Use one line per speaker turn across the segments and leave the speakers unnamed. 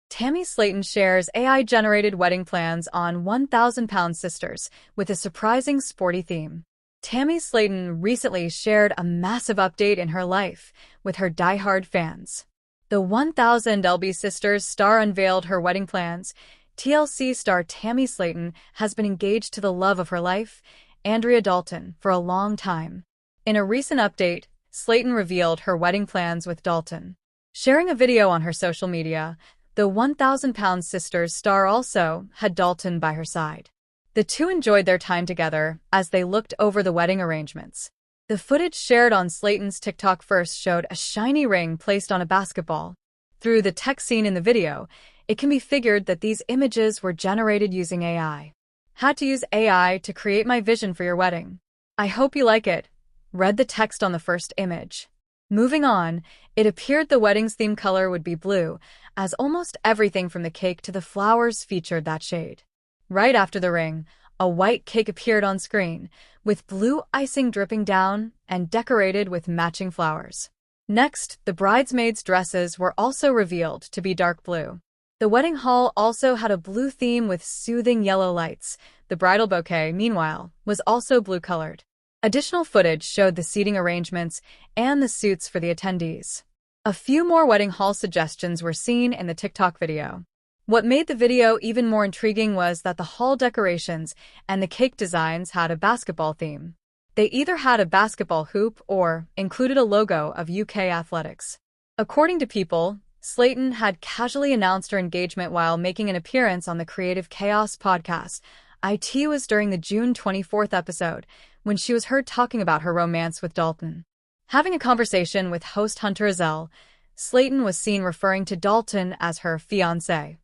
Tammy Slaton shares AI-generated wedding plans on 1,000-pound sisters with a surprising sporty theme. Tammy Slaton recently shared a massive update in her life with her diehard fans. The 1,000 LB Sisters star unveiled her wedding plans. TLC star Tammy Slaton has been engaged to the love of her life, Andrea Dalton, for a long time. In a recent update, Slaton revealed her wedding plans with Dalton. Sharing a video on her social media, the 1,000-pound sisters star also had Dalton by her side. The two enjoyed their time together as they looked over the wedding arrangements. The footage shared on Slaton's TikTok first showed a shiny ring placed on a basketball. Through the text seen in the video, it can be figured that these images were generated using AI. Had to use AI to create my vision for your wedding. I hope you like it, read the text on the first image. Moving on, it appeared the wedding's theme color would be blue, as almost everything from the cake to the flowers featured that shade. Right after the ring, a white cake appeared on screen, with blue icing dripping down and decorated with matching flowers. Next, the bridesmaids' dresses were also revealed to be dark blue. The wedding hall also had a blue theme with soothing yellow lights. The bridal bouquet, meanwhile, was also blue-colored. Additional footage showed the seating arrangements and the suits for the attendees. A few more wedding hall suggestions were seen in the TikTok video. What made the video even more intriguing was that the hall decorations and the cake designs had a basketball theme. They either had a basketball hoop or included a logo of UK athletics. According to People, Slaton had casually announced her engagement while making an appearance on the Creative Chaos podcast. It was during the June 24th episode, when she was heard talking about her romance with Dalton. Having a conversation with host Hunter Azell, Slaton was seen referring to Dalton as her fiancé.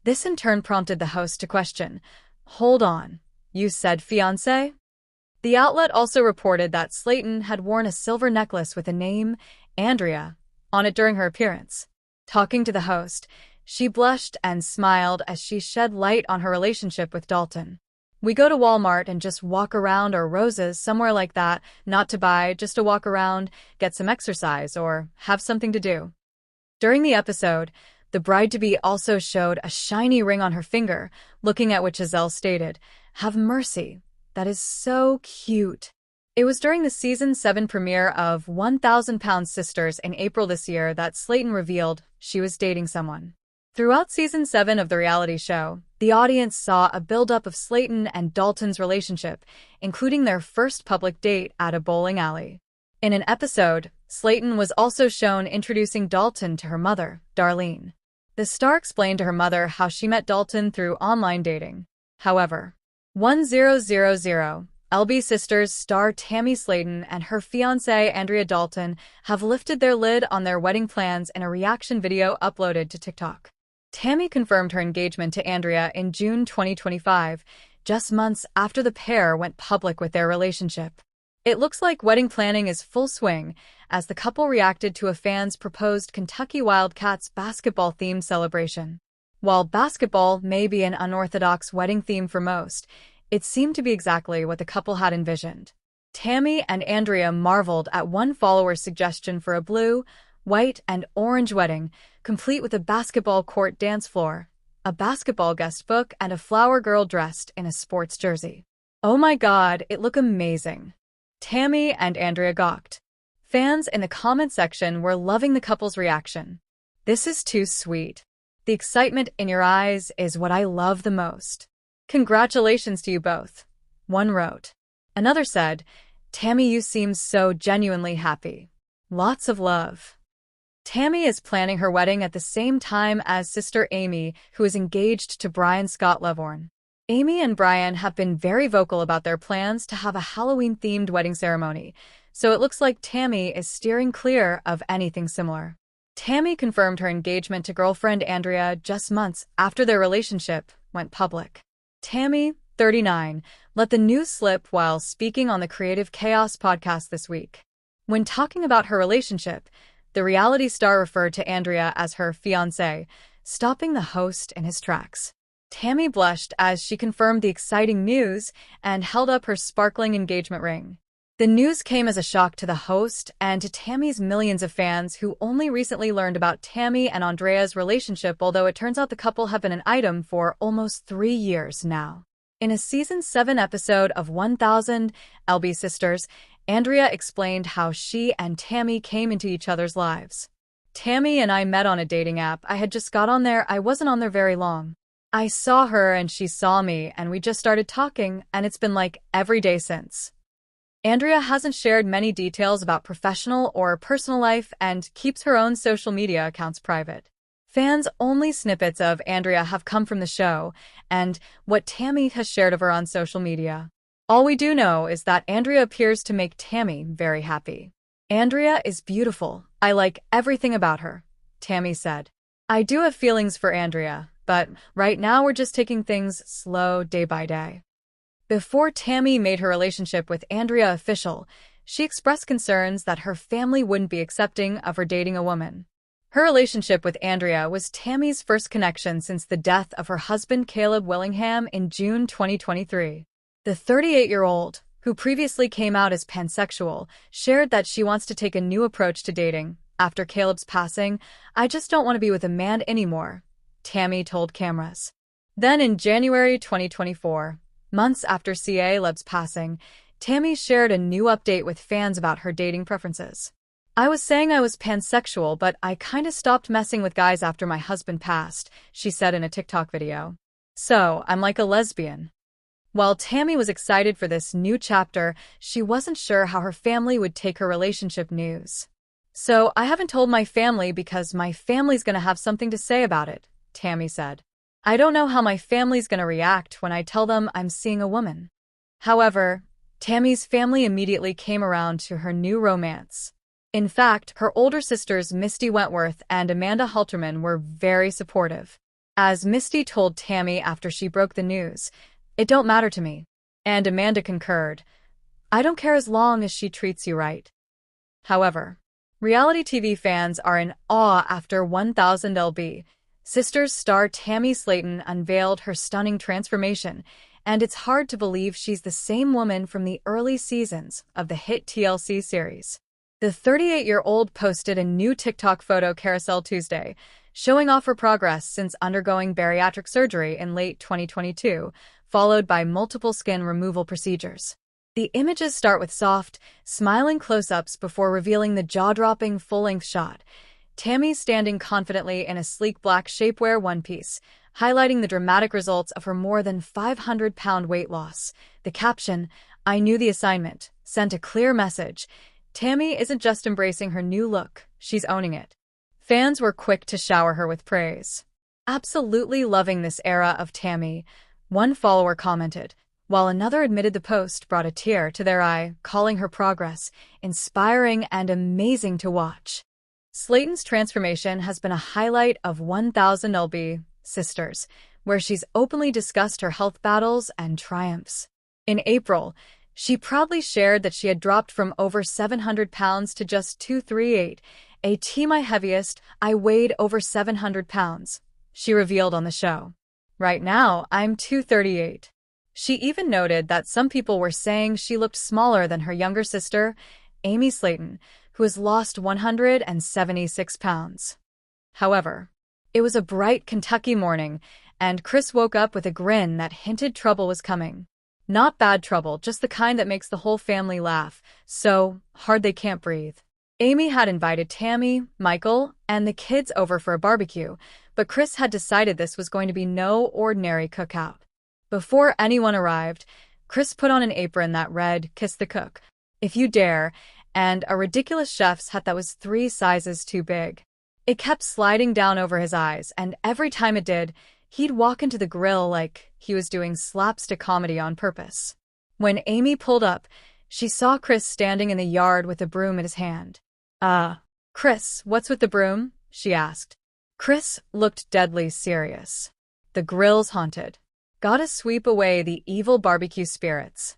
This in turn prompted the host to question, "Hold on, you said fiancé?" The outlet also reported that Slaton had worn a silver necklace with the name Andrea on it during her appearance. Talking to the host, she blushed and smiled as she shed light on her relationship with Dalton. "We go to Walmart and just walk around, or Rose's, somewhere like that, not to buy, just to walk around, get some exercise, or have something to do." During the episode, the bride-to-be also showed a shiny ring on her finger, looking at which Azell stated, "Have mercy, that is so cute." It was during the Season 7 premiere of 1,000-Pound Sisters in April this year that Slaton revealed she was dating someone. Throughout Season 7 of the reality show, the audience saw a buildup of Slaton and Dalton's relationship, including their first public date at a bowling alley. In an episode, Slaton was also shown introducing Dalton to her mother, Darlene. The star explained to her mother how she met Dalton through online dating. However, 1000 LB Sisters star Tammy Slaton and her fiancé Andrea Dalton have lifted their lid on their wedding plans in a reaction video uploaded to TikTok. Tammy confirmed her engagement to Andrea in June 2025, just months after the pair went public with their relationship. It looks like wedding planning is full swing, as the couple reacted to a fan's proposed Kentucky Wildcats basketball-themed celebration. While basketball may be an unorthodox wedding theme for most, it seemed to be exactly what the couple had envisioned. Tammy and Andrea marveled at one follower's suggestion for a blue, white, and orange wedding, complete with a basketball court dance floor, a basketball guest book, and a flower girl dressed in a sports jersey. "Oh my god, it looked amazing." Tammy and Andrea gawked. Fans in the comment section were loving the couple's reaction. "This is too sweet. The excitement in your eyes is what I love the most. Congratulations to you both," one wrote. Another said, "Tammy, you seem so genuinely happy. Lots of love." Tammy is planning her wedding at the same time as sister Amy, who is engaged to Brian Scott Levorn. Amy and Brian have been very vocal about their plans to have a Halloween-themed wedding ceremony, so it looks like Tammy is steering clear of anything similar. Tammy confirmed her engagement to girlfriend Andrea just months after their relationship went public. Tammy, 39, let the news slip while speaking on the Creative Chaos podcast this week. When talking about her relationship, the reality star referred to Andrea as her fiancé, stopping the host in his tracks. Tammy blushed as she confirmed the exciting news and held up her sparkling engagement ring. The news came as a shock to the host and to Tammy's millions of fans who only recently learned about Tammy and Andrea's relationship, although it turns out the couple have been an item for almost 3 years now. In a Season 7 episode of 1000 LB Sisters, Andrea explained how she and Tammy came into each other's lives. Tammy and I met on a dating app. I had just got on there. I wasn't on there very long. I saw her and she saw me and we just started talking, and it's been like every day since. Andrea hasn't shared many details about professional or personal life and keeps her own social media accounts private. Fans' only snippets of Andrea have come from the show and what Tammy has shared of her on social media. All we do know is that Andrea appears to make Tammy very happy. Andrea is beautiful. I like everything about her, Tammy said. I do have feelings for Andrea, but right now we're just taking things slow day by day. Before Tammy made her relationship with Andrea official, she expressed concerns that her family wouldn't be accepting of her dating a woman. Her relationship with Andrea was Tammy's first connection since the death of her husband Caleb Willingham in June 2023. The 38-year-old, who previously came out as pansexual, shared that she wants to take a new approach to dating. After Caleb's passing, I just don't want to be with a man anymore, Tammy told cameras. Then in January 2024, months after Caleb's passing, Tammy shared a new update with fans about her dating preferences. I was saying I was pansexual, but I kinda stopped messing with guys after my husband passed, she said in a TikTok video. So, I'm like a lesbian. While Tammy was excited for this new chapter, she wasn't sure how her family would take her relationship news. So, I haven't told my family because my family's gonna have something to say about it, Tammy said. I don't know how my family's gonna react when I tell them I'm seeing a woman. However, Tammy's family immediately came around to her new romance. In fact, her older sisters Misty Wentworth and Amanda Halterman were very supportive. As Misty told Tammy after she broke the news, "It don't matter to me." And Amanda concurred, "I don't care as long as she treats you right." However, reality TV fans are in awe after 1000 LB. Sisters star Tammy Slaton unveiled her stunning transformation, and it's hard to believe she's the same woman from the early seasons of the hit TLC series. The 38-year-old posted a new TikTok photo carousel Tuesday, showing off her progress since undergoing bariatric surgery in late 2022, followed by multiple skin removal procedures. The images start with soft, smiling close-ups before revealing the jaw-dropping full-length shot. Tammy standing confidently in a sleek black shapewear one-piece, highlighting the dramatic results of her more than 500-pound weight loss. The caption, "I knew the assignment," sent a clear message. Tammy isn't just embracing her new look, she's owning it. Fans were quick to shower her with praise. "Absolutely loving this era of Tammy," one follower commented, while another admitted the post brought a tear to their eye, calling her progress inspiring and amazing to watch. Slaton's transformation has been a highlight of 1000 LB Sisters, where she's openly discussed her health battles and triumphs. In April, she proudly shared that she had dropped from over 700 pounds to just 238, my heaviest, I weighed over 700 pounds, she revealed on the show. Right now, I'm 238. She even noted that some people were saying she looked smaller than her younger sister, Tammy Slaton, who has lost 176 pounds. However, it was a bright Kentucky morning, and Chris woke up with a grin that hinted trouble was coming. Not bad trouble, just the kind that makes the whole family laugh, so hard they can't breathe. Amy had invited Tammy, Michael, and the kids over for a barbecue, but Chris had decided this was going to be no ordinary cookout. Before anyone arrived, Chris put on an apron that read, "Kiss the cook, if you dare," and a ridiculous chef's hat that was 3 sizes too big. It kept sliding down over his eyes, and every time it did, he'd walk into the grill like he was doing slapstick comedy on purpose. When Amy pulled up, she saw Chris standing in the yard with a broom in his hand. Chris, what's with the broom?" she asked. Chris looked deadly serious. "The grill's haunted. Gotta sweep away the evil barbecue spirits."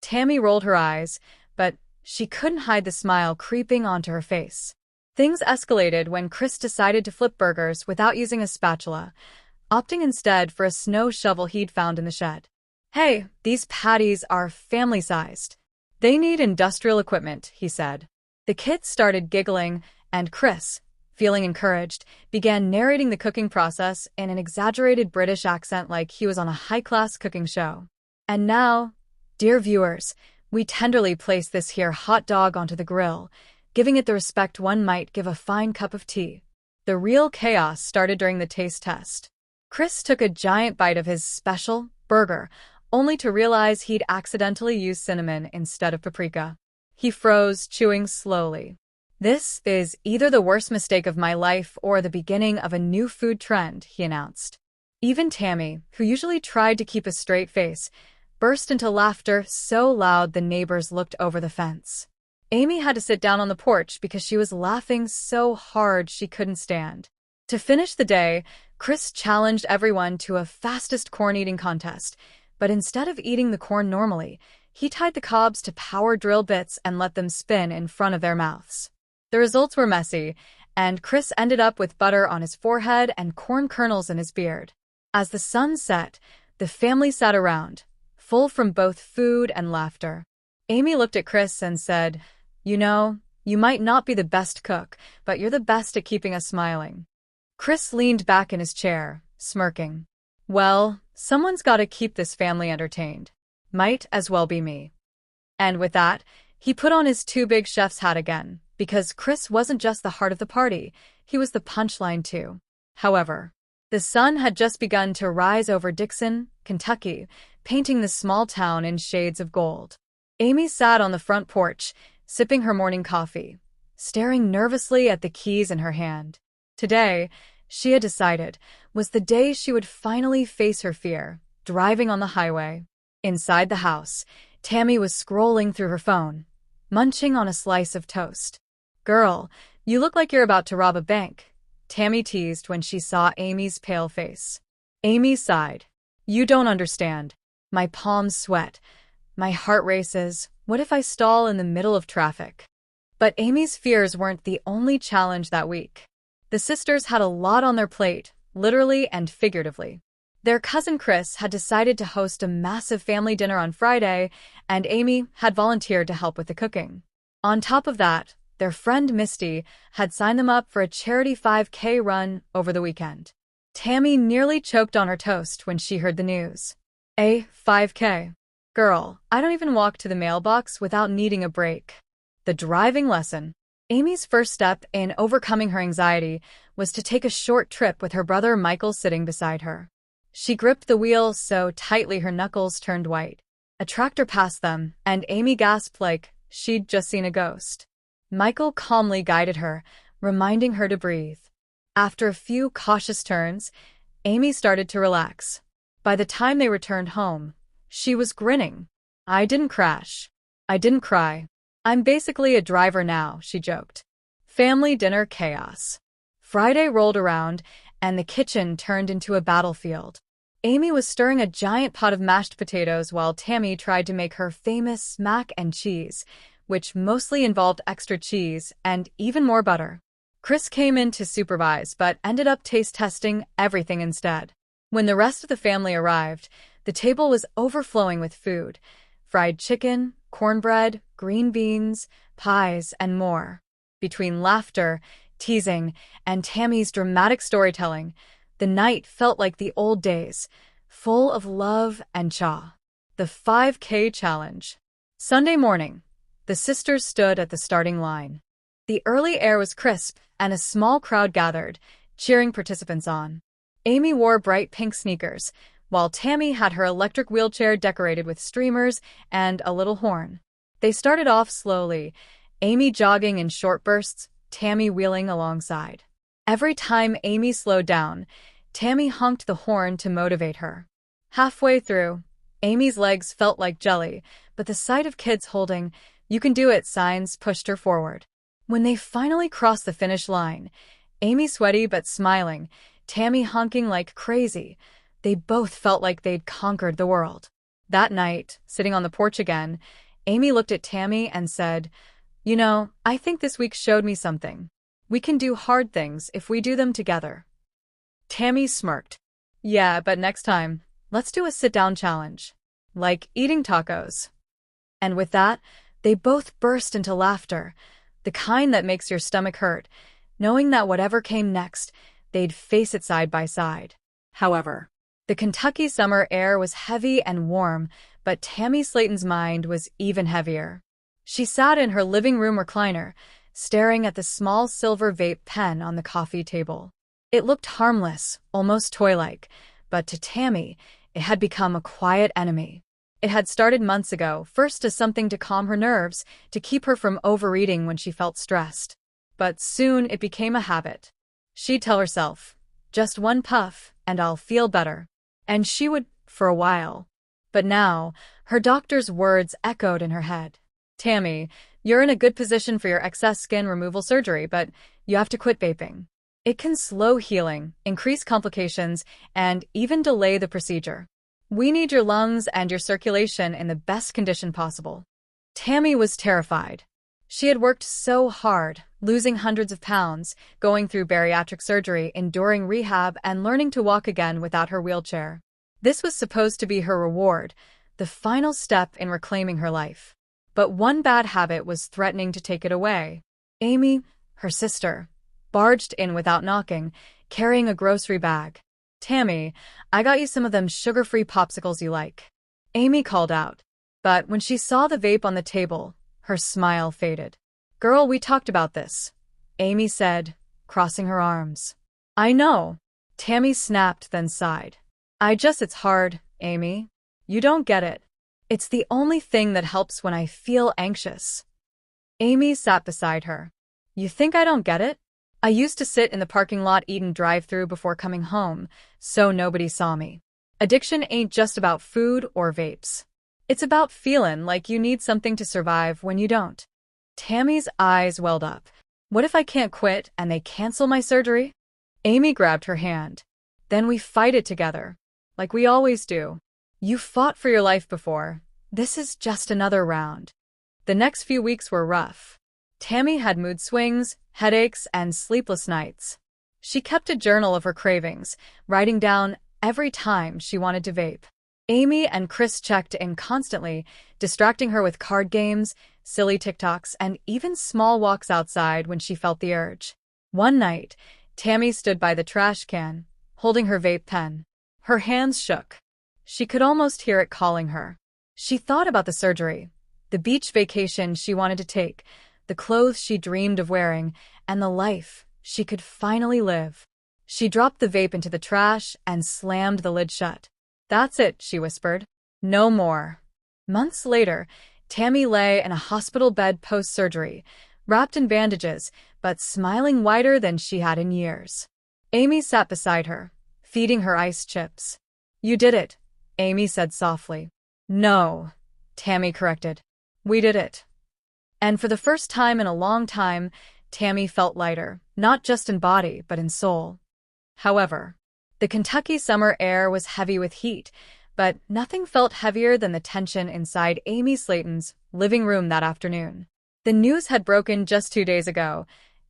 Tammy rolled her eyes, but she couldn't hide the smile creeping onto her face. Things escalated when Chris decided to flip burgers without using a spatula, opting instead for a snow shovel he'd found in the shed. "Hey, these patties are family-sized." They need industrial equipment, he said. The kids started giggling, and Chris, feeling encouraged, began narrating the cooking process in an exaggerated British accent like he was on a high-class cooking show. And now, dear viewers, we tenderly place this here hot dog onto the grill, giving it the respect one might give a fine cup of tea. The real chaos started during the taste test. Chris took a giant bite of his special burger, only to realize he'd accidentally used cinnamon instead of paprika. He froze, chewing slowly. This is either the worst mistake of my life or the beginning of a new food trend, he announced. Even Tammy, who usually tried to keep a straight face, burst into laughter so loud the neighbors looked over the fence. Amy had to sit down on the porch because she was laughing so hard she couldn't stand. To finish the day, Chris challenged everyone to a fastest corn-eating contest, but instead of eating the corn normally, he tied the cobs to power drill bits and let them spin in front of their mouths. The results were messy, and Chris ended up with butter on his forehead and corn kernels in his beard. As the sun set, the family sat around, full from both food and laughter. Amy looked at Chris and said, "You know, you might not be the best cook, but you're the best at keeping us smiling." Chris leaned back in his chair, smirking. "Well, someone's got to keep this family entertained. Might as well be me." And with that, he put on his too big chef's hat again, because Chris wasn't just the heart of the party, he was the punchline too. However, the sun had just begun to rise over Dixon, Kentucky, painting the small town in shades of gold. Amy sat on the front porch, sipping her morning coffee, staring nervously at the keys in her hand. Today, she had decided, was the day she would finally face her fear, driving on the highway. Inside the house, Tammy was scrolling through her phone, munching on a slice of toast. "Girl, you look like you're about to rob a bank," Tammy teased when she saw Amy's pale face. Amy sighed. "You don't understand. My palms sweat. My heart races. What if I stall in the middle of traffic?" But Amy's fears weren't the only challenge that week. The sisters had a lot on their plate, literally and figuratively. Their cousin Chris had decided to host a massive family dinner on Friday, and Amy had volunteered to help with the cooking. On top of that, their friend Misty had signed them up for a charity 5K run over the weekend. Tammy nearly choked on her toast when she heard the news. A 5K. Girl, I don't even walk to the mailbox without needing a break. The driving lesson. Amy's first step in overcoming her anxiety was to take a short trip with her brother Michael sitting beside her. She gripped the wheel so tightly her knuckles turned white. A tractor passed them, and Amy gasped like she'd just seen a ghost. Michael calmly guided her, reminding her to breathe. After a few cautious turns, Amy started to relax. By the time they returned home, she was grinning. "I didn't crash. I didn't cry. I'm basically a driver now," she joked. Family dinner chaos. Friday rolled around, and the kitchen turned into a battlefield. Amy was stirring a giant pot of mashed potatoes while Tammy tried to make her famous mac and cheese, which mostly involved extra cheese and even more butter. Chris came in to supervise but ended up taste testing everything instead. When the rest of the family arrived, the table was overflowing with food: fried chicken, cornbread, green beans, pies, and more. Between laughter, teasing, and Tammy's dramatic storytelling, the night felt like the old days, full of love and chaw. The 5K challenge. Sunday morning, the sisters stood at the starting line. The early air was crisp, and a small crowd gathered, cheering participants on. Amy wore bright pink sneakers, while Tammy had her electric wheelchair decorated with streamers and a little horn. They started off slowly, Amy jogging in short bursts, Tammy wheeling alongside. Every time Amy slowed down, Tammy honked the horn to motivate her. Halfway through, Amy's legs felt like jelly, but the sight of kids holding "You can do it" signs pushed her forward. When they finally crossed the finish line, Amy sweaty but smiling, Tammy honking like crazy, they both felt like they'd conquered the world. That night, sitting on the porch again, Amy looked at Tammy and said, "You know, I think this week showed me something. We can do hard things if we do them together." Tammy smirked. "Yeah, but next time, let's do a sit-down challenge. Like eating tacos." And with that, They both burst into laughter, the kind that makes your stomach hurt, knowing that whatever came next, they'd face it side by side. However, the Kentucky summer air was heavy and warm, but Tammy Slaton's mind was even heavier. She sat in her living room recliner, staring at the small silver vape pen on the coffee table. It looked harmless, almost toy-like, but to Tammy, it had become a quiet enemy. It had started months ago, first as something to calm her nerves, to keep her from overeating when she felt stressed. But soon it became a habit. She'd tell herself, just one puff, and I'll feel better. And she would, for a while. But now, her doctor's words echoed in her head. Tammy, you're in a good position for your excess skin removal surgery, but you have to quit vaping. It can slow healing, increase complications, and even delay the procedure. We need your lungs and your circulation in the best condition possible. Tammy was terrified. She had worked so hard, losing hundreds of pounds, going through bariatric surgery, enduring rehab, and learning to walk again without her wheelchair. This was supposed to be her reward, the final step in reclaiming her life. But one bad habit was threatening to take it away. Amy, her sister, barged in without knocking, carrying a grocery bag. Tammy, I got you some of them sugar-free popsicles you like. Amy called out. But when she saw the vape on the table, her smile faded. Girl, we talked about this, Amy said, crossing her arms. I know. Tammy snapped, then sighed. It's hard, Amy. You don't get it. It's the only thing that helps when I feel anxious. Amy sat beside her. You think I don't get it? I used to sit in the parking lot eating drive-thru before coming home, so nobody saw me. Addiction ain't just about food or vapes. It's about feeling like you need something to survive when you don't. Tammy's eyes welled up. What if I can't quit and they cancel my surgery? Amy grabbed her hand. Then we fight it together. Like we always do. You fought for your life before. This is just another round. The next few weeks were rough. Tammy had mood swings, headaches, and sleepless nights. She kept a journal of her cravings, writing down every time she wanted to vape. Amy and Chris checked in constantly, distracting her with card games, silly TikToks, and even small walks outside when she felt the urge. One night, Tammy stood by the trash can, holding her vape pen. Her hands shook. She could almost hear it calling her. She thought about the surgery, the beach vacation she wanted to take, the clothes she dreamed of wearing, and the life she could finally live. She dropped the vape into the trash and slammed the lid shut. That's it, she whispered. No more. Months later, Tammy lay in a hospital bed post-surgery, wrapped in bandages, but smiling wider than she had in years. Amy sat beside her, feeding her ice chips. You did it, Amy said softly. No, Tammy corrected. We did it. And for the first time in a long time, Tammy felt lighter, not just in body, but in soul. However, the Kentucky summer air was heavy with heat, but nothing felt heavier than the tension inside Amy Slaton's living room that afternoon. The news had broken just 2 days ago.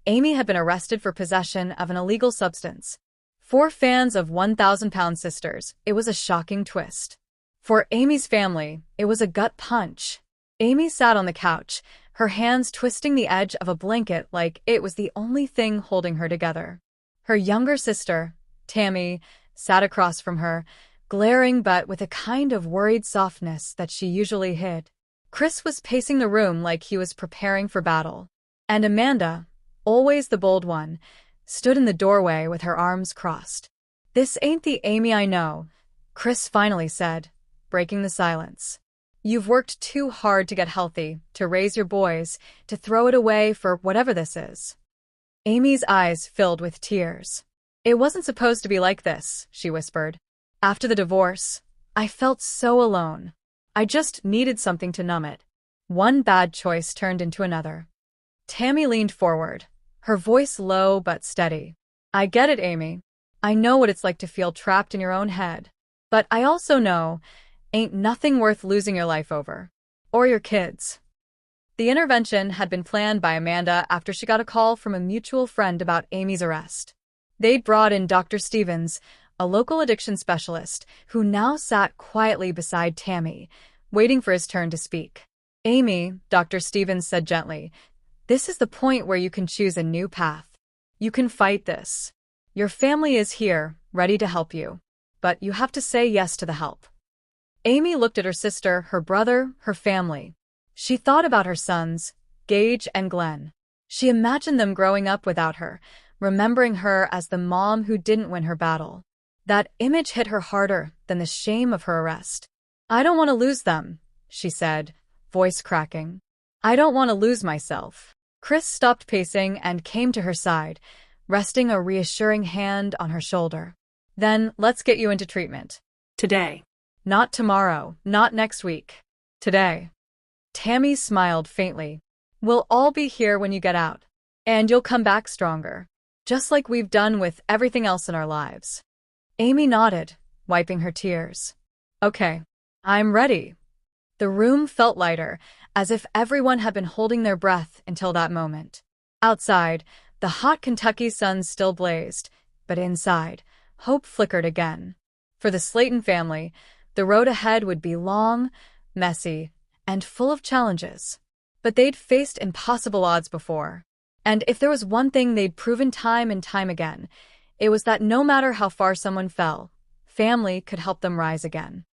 Amy had been arrested for possession of an illegal substance. For fans of 1,000-pound sisters, it was a shocking twist. For Amy's family, it was a gut punch. Amy sat on the couch, her hands twisting the edge of a blanket like it was the only thing holding her together. Her younger sister, Tammy, sat across from her, glaring but with a kind of worried softness that she usually hid. Chris was pacing the room like he was preparing for battle. And Amanda, always the bold one, stood in the doorway with her arms crossed. This ain't the Amy I know, Chris finally said, breaking the silence. You've worked too hard to get healthy, to raise your boys, to throw it away for whatever this is. Amy's eyes filled with tears. It wasn't supposed to be like this, she whispered. After the divorce, I felt so alone. I just needed something to numb it. One bad choice turned into another. Tammy leaned forward, her voice low but steady. I get it, Amy. I know what it's like to feel trapped in your own head. But I also know, ain't nothing worth losing your life over. Or your kids. The intervention had been planned by Amanda after she got a call from a mutual friend about Amy's arrest. They'd brought in Dr. Stevens, a local addiction specialist, who now sat quietly beside Tammy, waiting for his turn to speak. Amy, Dr. Stevens said gently, this is the point where you can choose a new path. You can fight this. Your family is here, ready to help you. But you have to say yes to the help. Amy looked at her sister, her brother, her family. She thought about her sons, Gage and Glenn. She imagined them growing up without her, remembering her as the mom who didn't win her battle. That image hit her harder than the shame of her arrest. I don't want to lose them, she said, voice cracking. I don't want to lose myself. Chris stopped pacing and came to her side, resting a reassuring hand on her shoulder. Then let's get you into treatment.
Today.
Not tomorrow, not next week. Today. Tammy smiled faintly. We'll all be here when you get out. And you'll come back stronger. Just like we've done with everything else in our lives. Amy nodded, wiping her tears. Okay, I'm ready. The room felt lighter, as if everyone had been holding their breath until that moment. Outside, the hot Kentucky sun still blazed, but inside, hope flickered again. For the Slaton family, the road ahead would be long, messy, and full of challenges. But they'd faced impossible odds before. And if there was one thing they'd proven time and time again, it was that no matter how far someone fell, family could help them rise again.